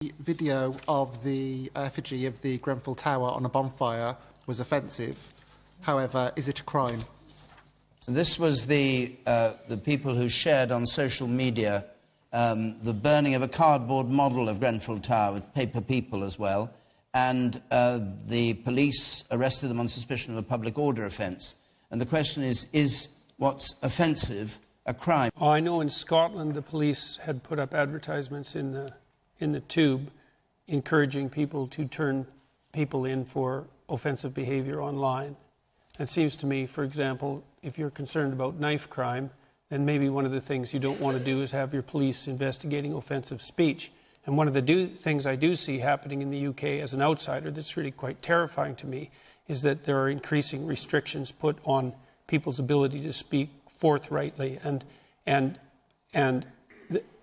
The video of the effigy of the Grenfell Tower on a bonfire was offensive. However, is it a crime? This was the people who shared on social media the burning of a cardboard model of Grenfell Tower with paper people as well, and the police arrested them on suspicion of a public order offence. And the question is what's offensive a crime? Oh, I know in Scotland the police had put up advertisements in the tube encouraging people to turn people in for offensive behaviour online. It seems to me, for example, if you're concerned about knife crime, then maybe one of the things you don't want to do is have your police investigating offensive speech. And one of the things I do see happening in the UK as an outsider that's really quite terrifying to me is that there are increasing restrictions put on people's ability to speak forthrightly, and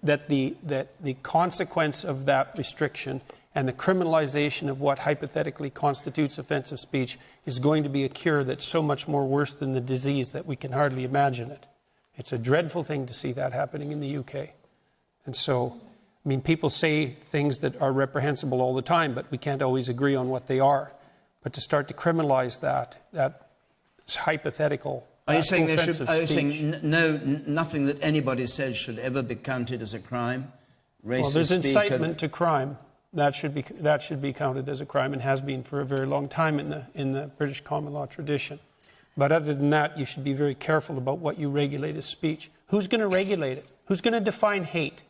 that the consequence of that restriction and the criminalization of what hypothetically constitutes offensive speech is going to be a cure that's so much more worse than the disease that we can hardly imagine it. It's a dreadful thing to see that happening in the UK. And so, I mean, people say things that are reprehensible all the time, but we can't always agree on what they are. But to start to criminalize that's hypothetical. Are you saying nothing that anybody says should ever be counted as a crime? Racist well, there's incitement to crime. That should be counted as a crime and has been for a very long time in the British common law tradition. But other than that, you should be very careful about what you regulate as speech. Who's going to regulate it? Who's going to define hate?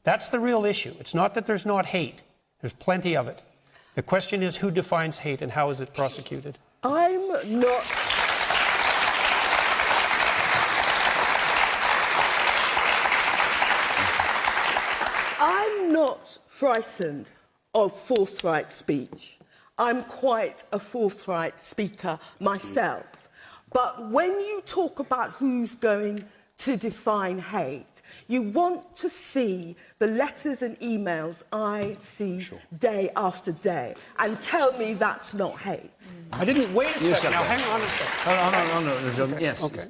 That's the real issue. It's not that there's not hate. There's plenty of it. The question is who defines hate and how is it prosecuted? I'm not frightened of forthright speech. I'm quite a forthright speaker myself. But when you talk about who's going to define hate, you want to see the letters and emails I see day after day and tell me that's not hate. I didn't wait a second. Now, hang on a second. No, John. Okay. Yes. Okay.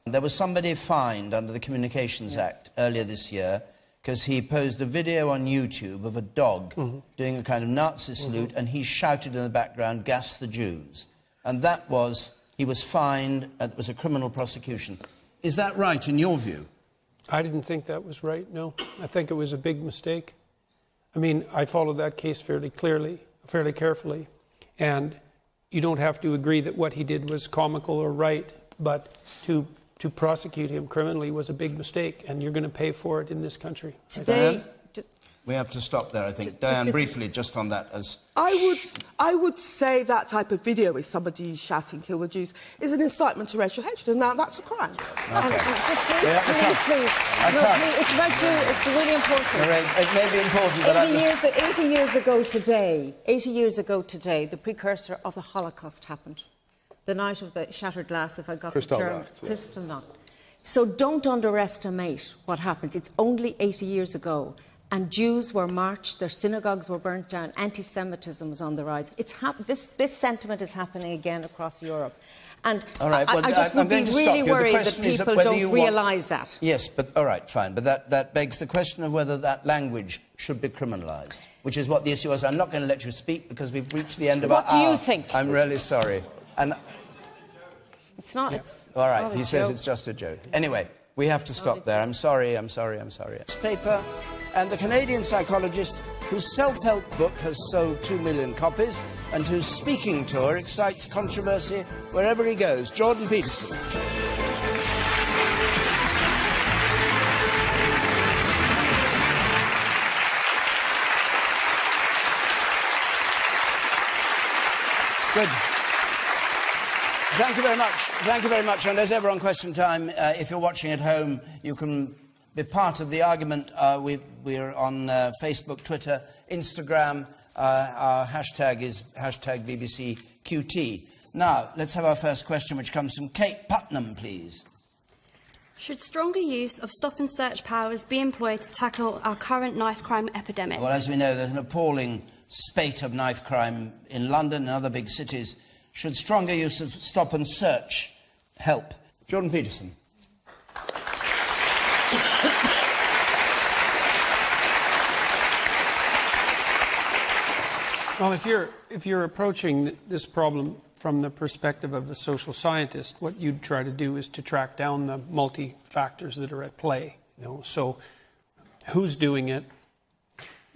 There was somebody fined under the Communications Act earlier this year because he posed a video on YouTube of a dog doing a kind of Nazi salute, and he shouted in the background, "Gas the Jews." And he was fined, it was a criminal prosecution. Is that right, in your view? I didn't think that was right, no. I think it was a big mistake. I mean, I followed that case fairly carefully, and you don't have to agree that what he did was comical or right, but to prosecute him criminally was a big mistake, and you're going to pay for it in this country. Today, we have to stop there, I think. Diane, briefly, just on that. I would say that type of video with somebody shouting "kill the Jews" is an incitement to racial hatred, and now that's a crime. Okay. Please. It's about you. It's really important. It may be important, but 80 years ago today, the precursor of the Holocaust happened. The night of the shattered glass, if I got the term, Kristallnacht. So don't underestimate what happened. It's only 80 years ago. And Jews were marched, their synagogues were burnt down, anti-Semitism was on the rise. This sentiment is happening again across Europe. And all right, well, I just would be really worried that people don't realise that. Yes, but all right, fine. But that begs the question of whether that language should be criminalised, which is what the issue was. I'm not going to let you speak because we've reached the end of our hour. What do you think? I'm really sorry. And it's not. Yeah. It's all right, not he says it's just a joke. Anyway, we have to stop there. I'm sorry. This paper, and the Canadian psychologist whose self-help book has sold 2 million copies and whose speaking tour excites controversy wherever he goes, Jordan Peterson. Good. Thank you very much. Thank you very much. And as ever on Question Time, if you're watching at home, you can be part of the argument. We're on Facebook, Twitter, Instagram. Our hashtag is #BBCQT. Now, let's have our first question, which comes from Kate Putnam, please. Should stronger use of stop and search powers be employed to tackle our current knife crime epidemic? Well, as we know, there's an appalling spate of knife crime in London and other big cities. Should stronger use of stop and search help? Jordan Peterson. Well, if you're approaching this problem from the perspective of the social scientist, what you'd try to do is to track down the multi-factors that are at play. So who's doing it?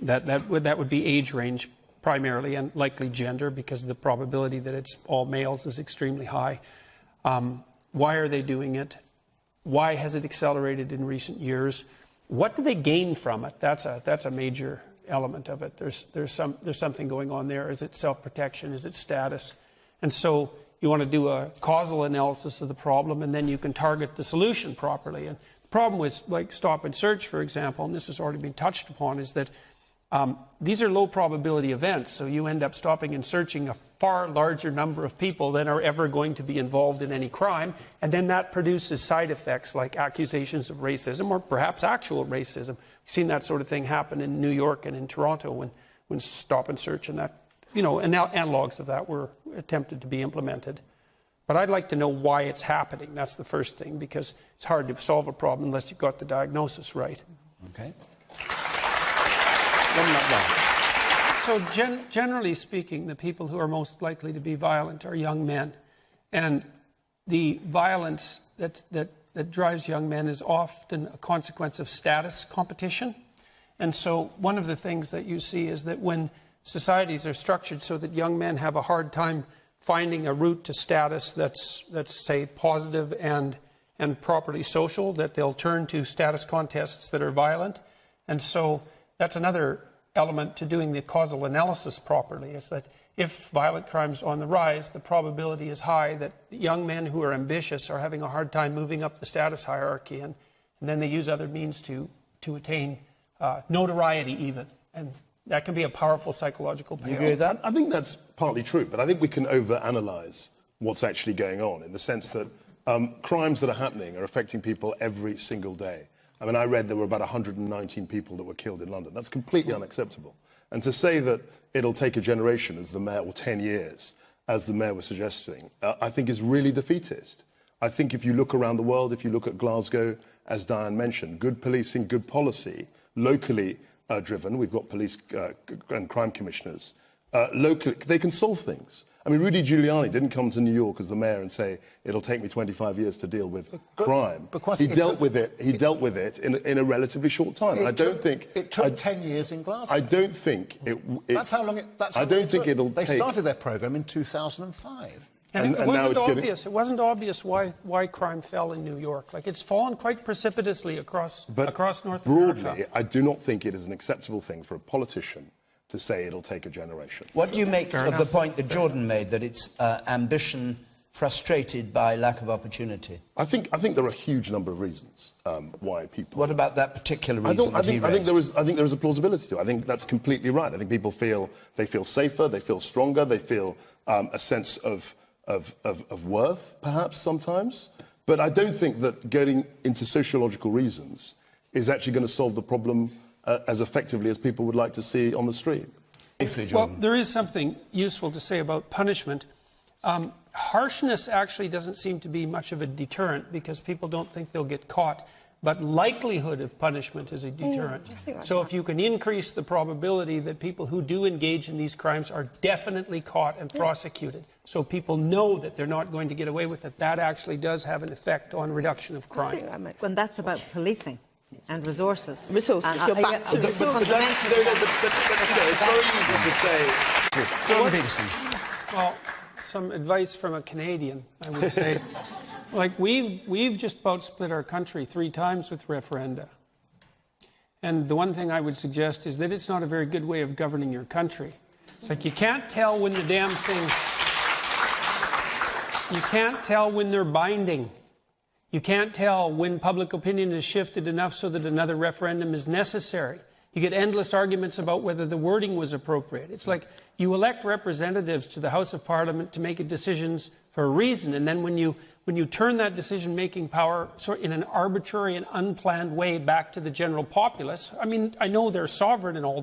That would be age range primarily, and likely gender, because the probability that it's all males is extremely high. Why are they doing it? Why has it accelerated in recent years? What do they gain from it? That's a major element of it. There's something going on there. Is it self-protection? Is it status? And so you want to do a causal analysis of the problem, and then you can target the solution properly. And the problem with, like, stop and search, for example, and this has already been touched upon, is that these are low probability events, so you end up stopping and searching a far larger number of people than are ever going to be involved in any crime, and then that produces side effects like accusations of racism or perhaps actual racism. We've seen that sort of thing happen in New York and in Toronto when stop and search and that, and now analogs of that were attempted to be implemented. But I'd like to know why it's happening. That's the first thing, because it's hard to solve a problem unless you've got the diagnosis right. Okay. So generally speaking, the people who are most likely to be violent are young men. And the violence that drives young men is often a consequence of status competition. And so one of the things that you see is that when societies are structured so that young men have a hard time finding a route to status that's say, positive and properly social, that they'll turn to status contests that are violent. And so that's another element to doing the causal analysis properly, is that if violent crimes are on the rise, the probability is high that young men who are ambitious are having a hard time moving up the status hierarchy, and then they use other means to attain notoriety even. And that can be a powerful psychological payoff. You agree with that? I think that's partly true, but I think we can overanalyze what's actually going on, in the sense that crimes that are happening are affecting people every single day. I mean, I read there were about 119 people that were killed in London. That's completely unacceptable. And to say that it'll take a generation, as the mayor, or 10 years, as the mayor was suggesting, I think is really defeatist. I think if you look around the world, if you look at Glasgow, as Diane mentioned, good policing, good policy, locally driven, we've got police and crime commissioners, locally, they can solve things. I mean, Rudy Giuliani didn't come to New York as the mayor and say, it'll take me 25 years to deal with crime. He dealt with it in a relatively short time. And I don't think... It took 10 years in Glasgow. I don't think it... That's how long it took. They started their programme in 2005. And it wasn't obvious. It wasn't obvious why crime fell in New York. Like, it's fallen quite precipitously across North America. Broadly, I do not think it is an acceptable thing for a politician to say it'll take a generation. What do you make of the point that Jordan made, that it's ambition frustrated by lack of opportunity? I think there are a huge number of reasons why people... What about that particular reason I think there is a plausibility to it. I think that's completely right. I think people feel safer, they feel stronger, they feel a sense of worth, perhaps, sometimes. But I don't think that getting into sociological reasons is actually going to solve the problem as effectively as people would like to see on the street. Well, there is something useful to say about punishment. Harshness actually doesn't seem to be much of a deterrent, because people don't think they'll get caught. But likelihood of punishment is a deterrent. So if you can increase the probability that people who do engage in these crimes are definitely caught and prosecuted, so people know that they're not going to get away with it, that actually does have an effect on reduction of crime. When that's about policing and resources. You're back to resources. It's very easy to say... Jordan Peterson. Well, some advice from a Canadian, I would say. Like, we've just about split our country 3 times with referenda. And the one thing I would suggest is that it's not a very good way of governing your country. It's like, you can't tell when the damn thing... You can't tell when they're binding. You can't tell when public opinion has shifted enough so that another referendum is necessary. You get endless arguments about whether the wording was appropriate. It's like, you elect representatives to the House of Parliament to make decisions for a reason, and then when you turn that decision-making power in an arbitrary and unplanned way back to the general populace, I mean, I know they're sovereign and all that,